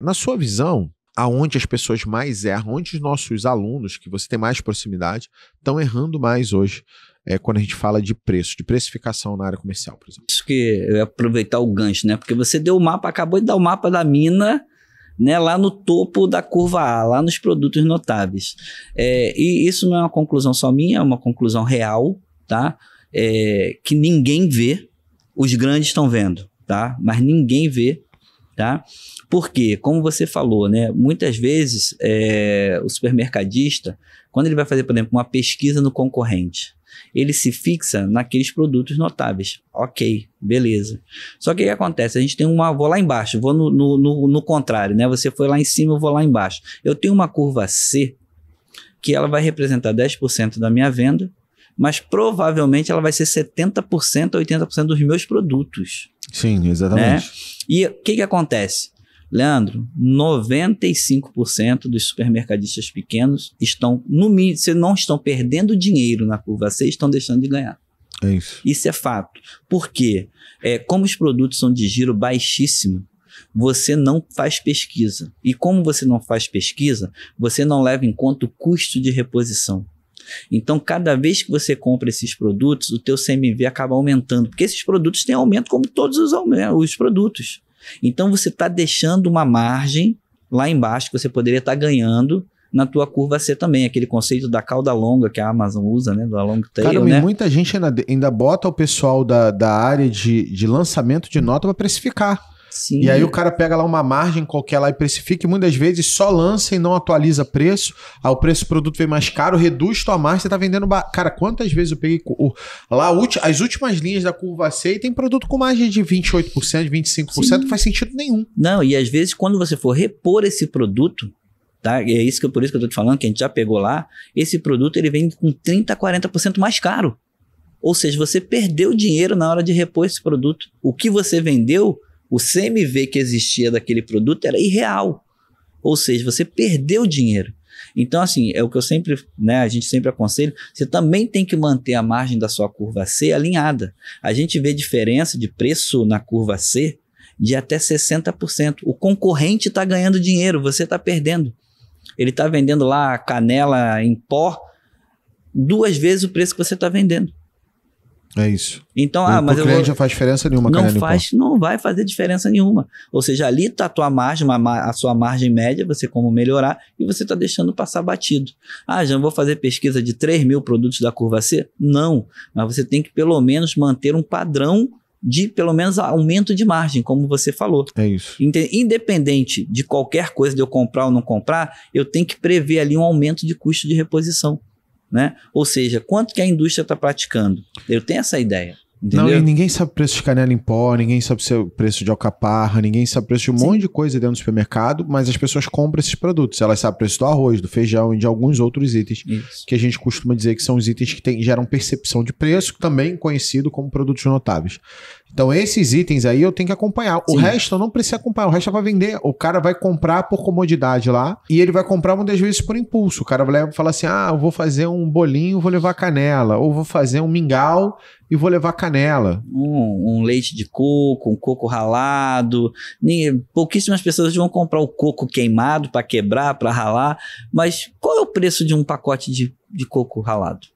Na sua visão, aonde as pessoas mais erram, onde os nossos alunos, que você tem mais proximidade, estão errando mais hoje, quando a gente fala de preço, de precificação na área comercial, por exemplo? Isso que eu ia aproveitar o gancho, né? Porque você deu o mapa, acabou de dar o mapa da mina, né, lá no topo da curva A, lá nos produtos notáveis. E isso não é uma conclusão só minha, é uma conclusão real, tá? Que ninguém vê, os grandes estão vendo, tá? Mas ninguém vê, tá? Porque, como você falou, né, muitas vezes o supermercadista, quando ele vai fazer, por exemplo, uma pesquisa no concorrente, ele se fixa naqueles produtos notáveis. Ok, beleza. Só que o que acontece? A gente tem vou lá embaixo, vou no contrário, né? Você foi lá em cima, eu vou lá embaixo. Eu tenho uma curva C, que ela vai representar 10% da minha venda, mas provavelmente ela vai ser 70% a 80% dos meus produtos. Sim, exatamente. Né? E o que acontece? Leandro, 95% dos supermercadistas pequenos estão, no mínimo, se não estão perdendo dinheiro na curva C, estão deixando de ganhar. É isso. Isso é fato. Por quê? Como os produtos são de giro baixíssimo, você não faz pesquisa. E como você não faz pesquisa, você não leva em conta o custo de reposição. Então, cada vez que você compra esses produtos, o teu CMV acaba aumentando, porque esses produtos têm aumento como todos os produtos. Então, você está deixando uma margem lá embaixo que você poderia estar ganhando na tua curva C também, aquele conceito da cauda longa que a Amazon usa, né, do long tail, cara, né? Muita gente ainda bota o pessoal da área de lançamento de nota para precificar. Sim. E aí o cara pega lá uma margem qualquer lá e precifica e muitas vezes só lança e não atualiza preço. Aí o preço do produto vem mais caro, reduz tua margem, você tá vendendo... Cara, quantas vezes eu peguei lá as últimas linhas da curva C e tem produto com margem de 28%, 25%, não faz sentido nenhum. Não, e às vezes quando você for repor esse produto, tá? E por isso que eu tô te falando, que a gente já pegou lá, esse produto ele vem com 30%, 40% mais caro. Ou seja, você perdeu dinheiro na hora de repor esse produto. O que você vendeu... O CMV que existia daquele produto era irreal. Ou seja, você perdeu dinheiro. Então, assim, é o que eu sempre, né, a gente sempre aconselha, você também tem que manter a margem da sua curva C alinhada. A gente vê diferença de preço na curva C de até 60%. O concorrente está ganhando dinheiro, você está perdendo. Ele está vendendo lá a canela em pó 2 vezes o preço que você está vendendo. É isso. Então, mas o cliente não faz diferença nenhuma. Não vai fazer diferença nenhuma. Ou seja, ali está a tua margem, a sua margem média, você como melhorar, e você está deixando passar batido. Já vou fazer pesquisa de 3 mil produtos da curva C? Não. Mas você tem que pelo menos manter um padrão de pelo menos aumento de margem, como você falou. É isso. Independente de qualquer coisa de eu comprar ou não comprar, eu tenho que prever ali um aumento de custo de reposição. Né? Ou seja, quanto que a indústria está praticando? Eu tenho essa ideia. Entendeu? Não, e ninguém sabe o preço de canela em pó, ninguém sabe o preço de alcaparra, ninguém sabe o preço de um monte de coisa dentro do supermercado, mas as pessoas compram esses produtos. Elas sabem o preço do arroz, do feijão e de alguns outros itens. Isso. Que a gente costuma dizer que são os itens que geram percepção de preço, também conhecido como produtos notáveis. Então esses itens aí eu tenho que acompanhar. O resto eu não preciso acompanhar, o resto vai vender. O cara vai comprar por comodidade lá e ele vai comprar muitas vezes por impulso. O cara vai falar assim, eu vou fazer um bolinho, vou levar canela, ou vou fazer um mingau e vou levar canela. Um leite de coco, um coco ralado. Pouquíssimas pessoas vão comprar o coco queimado para quebrar, para ralar. Mas qual é o preço de um pacote de coco ralado?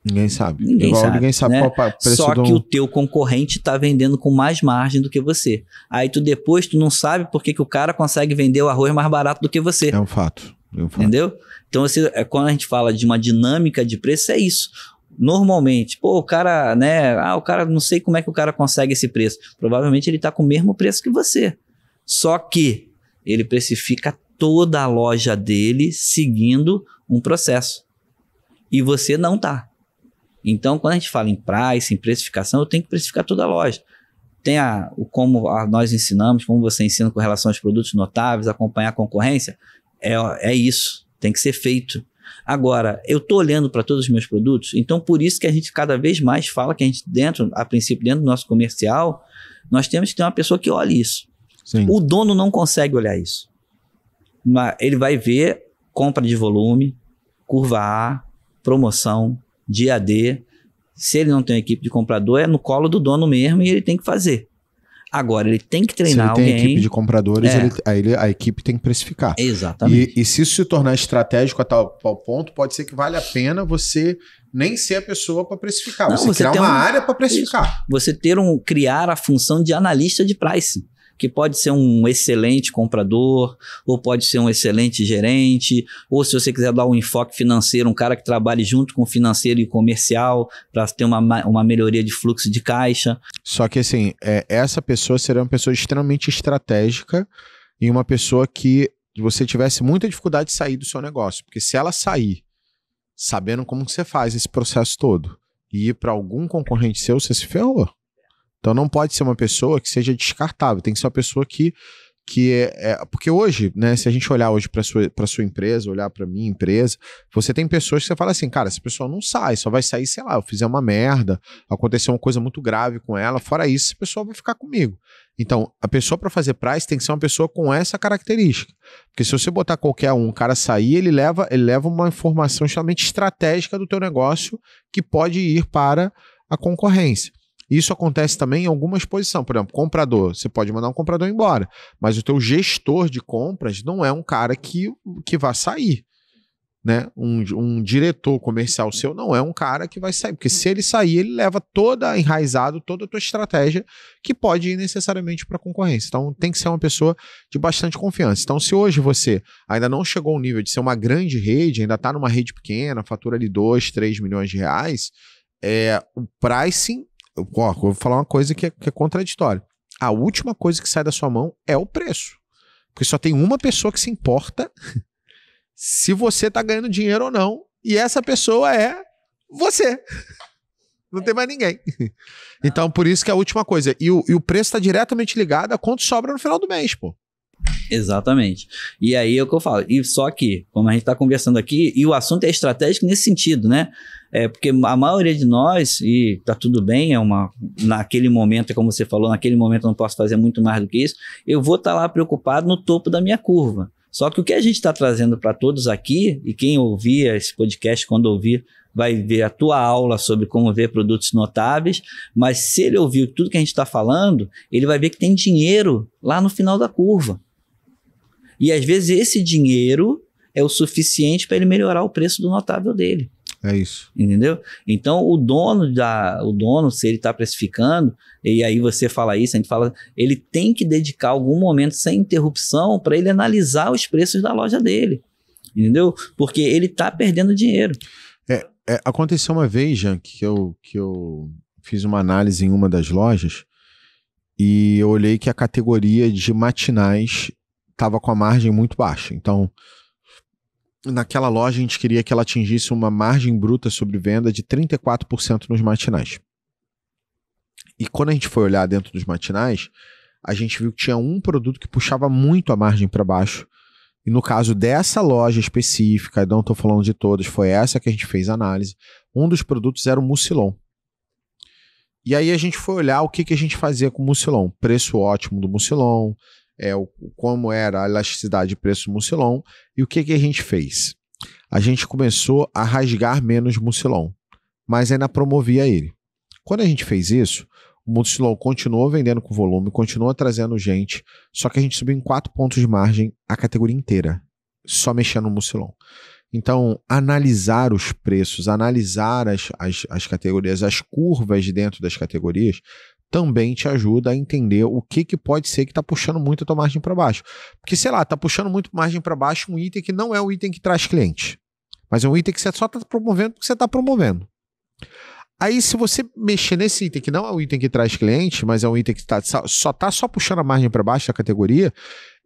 Ninguém sabe. Ninguém sabe, né? Qual é o preço. Só que o teu concorrente está vendendo com mais margem do que você. Aí depois tu não sabe por que o cara consegue vender o arroz mais barato do que você. É um fato. Entendeu? Então, quando a gente fala de uma dinâmica de preço, é isso. Normalmente, o cara, né? O cara, não sei como é que o cara consegue esse preço. Provavelmente ele está com o mesmo preço que você. Só que ele precifica toda a loja dele seguindo um processo. E você não está. Então, quando a gente fala em price, em precificação, eu tenho que precificar toda a loja. Tem como nós ensinamos, como você ensina com relação aos produtos notáveis, acompanhar a concorrência, é isso, tem que ser feito. Agora, eu estou olhando para todos os meus produtos, então por isso que a gente cada vez mais fala que a gente a princípio, dentro do nosso comercial, nós temos que ter uma pessoa que olhe isso. Sim. O dono não consegue olhar isso. Mas ele vai ver compra de volume, curva A, promoção, dia D. Se ele não tem uma equipe de comprador, é no colo do dono mesmo e ele tem que fazer. Agora, ele tem que treinar alguém. Se ele tem alguém... equipe de compradores, a equipe tem que precificar. Exatamente. E se isso se tornar estratégico a tal ponto, pode ser que vale a pena você nem ser a pessoa para precificar. Não, você criar uma área para precificar. Isso. Você criar a função de analista de pricing, que pode ser um excelente comprador, ou pode ser um excelente gerente, ou se você quiser dar um enfoque financeiro, um cara que trabalhe junto com o financeiro e comercial para ter uma melhoria de fluxo de caixa. Só que assim, essa pessoa seria uma pessoa extremamente estratégica e uma pessoa que você tivesse muita dificuldade de sair do seu negócio, porque se ela sair sabendo como que você faz esse processo todo e ir para algum concorrente seu, você se ferrou. Então não pode ser uma pessoa que seja descartável, tem que ser uma pessoa que porque hoje, né, se a gente olhar hoje para sua empresa, olhar para minha empresa, você tem pessoas que você fala assim, cara, essa pessoa não sai, só vai sair, sei lá, eu fizer uma merda, aconteceu uma coisa muito grave com ela, fora isso, essa pessoa vai ficar comigo. Então, a pessoa para fazer price tem que ser uma pessoa com essa característica, porque se você botar qualquer um cara sair, ele leva uma informação extremamente estratégica do teu negócio que pode ir para a concorrência. Isso acontece também em algumas posições. Por exemplo, comprador. Você pode mandar um comprador embora, mas o teu gestor de compras não é um cara que vai sair. Né? Um diretor comercial seu não é um cara que vai sair. Porque se ele sair, ele leva enraizado toda a tua estratégia que pode ir necessariamente para a concorrência. Então tem que ser uma pessoa de bastante confiança. Então se hoje você ainda não chegou ao nível de ser uma grande rede, ainda está numa rede pequena, fatura ali 2, 3 milhões de reais, o pricing... vou falar uma coisa que é contraditória. A última coisa que sai da sua mão é o preço. Porque só tem uma pessoa que se importa se você está ganhando dinheiro ou não. E essa pessoa é você. Não tem mais ninguém. Então, por isso que é a última coisa. E o preço está diretamente ligado a quanto sobra no final do mês, pô. Exatamente. E aí é o que eu falo. E só que, como a gente está conversando aqui, e o assunto é estratégico nesse sentido, né? Porque a maioria de nós, e tá tudo bem, naquele momento, como você falou, naquele momento eu não posso fazer muito mais do que isso, eu vou estar lá preocupado no topo da minha curva. Só que o que a gente está trazendo para todos aqui, e quem ouvir esse podcast, quando ouvir, vai ver a tua aula sobre como ver produtos notáveis, mas se ele ouvir tudo que a gente está falando, ele vai ver que tem dinheiro lá no final da curva. E às vezes esse dinheiro é o suficiente para ele melhorar o preço do notável dele. É isso. Entendeu? Então o dono, se ele está precificando, e aí você fala isso, a gente fala, ele tem que dedicar algum momento sem interrupção para ele analisar os preços da loja dele. Entendeu? Porque ele está perdendo dinheiro. Aconteceu uma vez, Jean, que eu fiz uma análise em uma das lojas e eu olhei que a categoria de matinais estava com a margem muito baixa. Então, naquela loja a gente queria que ela atingisse uma margem bruta sobre venda de 34% nos matinais. E quando a gente foi olhar dentro dos matinais, a gente viu que tinha um produto que puxava muito a margem para baixo. E no caso dessa loja específica, não estou falando de todas, foi essa que a gente fez a análise, um dos produtos era o Mucilon. E aí a gente foi olhar o que a gente fazia com o Mucilon. Preço ótimo do Mucilon, como era a elasticidade de preço do Mucilon, e o que a gente fez? A gente começou a rasgar menos Mucilon, mas ainda promovia ele. Quando a gente fez isso, o Mucilon continuou vendendo com volume, continuou trazendo gente, só que a gente subiu em 4 pontos de margem a categoria inteira, só mexendo no Mucilon. Então, analisar os preços, analisar as categorias, as curvas dentro das categorias, também te ajuda a entender o que pode ser que está puxando muito a tua margem para baixo. Porque, sei lá, está puxando muito margem para baixo um item que não é o item que traz cliente, mas é um item que você só está promovendo porque você está promovendo. Aí, se você mexer nesse item que não é o item que traz cliente, mas é um item que só está puxando a margem para baixo da categoria,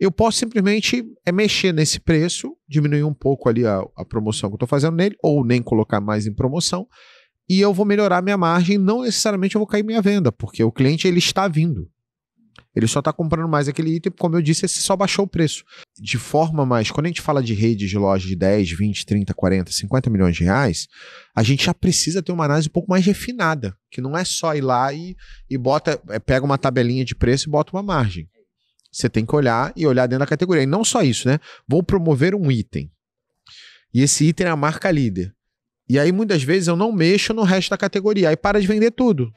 eu posso simplesmente mexer nesse preço, diminuir um pouco ali a promoção que eu estou fazendo nele, ou nem colocar mais em promoção, e eu vou melhorar minha margem, não necessariamente eu vou cair minha venda, porque o cliente ele está vindo. Ele só está comprando mais aquele item, como eu disse, esse só baixou o preço. De forma mais... Quando a gente fala de redes de lojas de 10, 20, 30, 40, 50 milhões de reais, a gente já precisa ter uma análise um pouco mais refinada, que não é só ir lá e pega uma tabelinha de preço e bota uma margem. Você tem que olhar dentro da categoria. E não só isso, né? Vou promover um item. E esse item é a marca líder. E aí, muitas vezes, eu não mexo no resto da categoria. Aí para de vender tudo.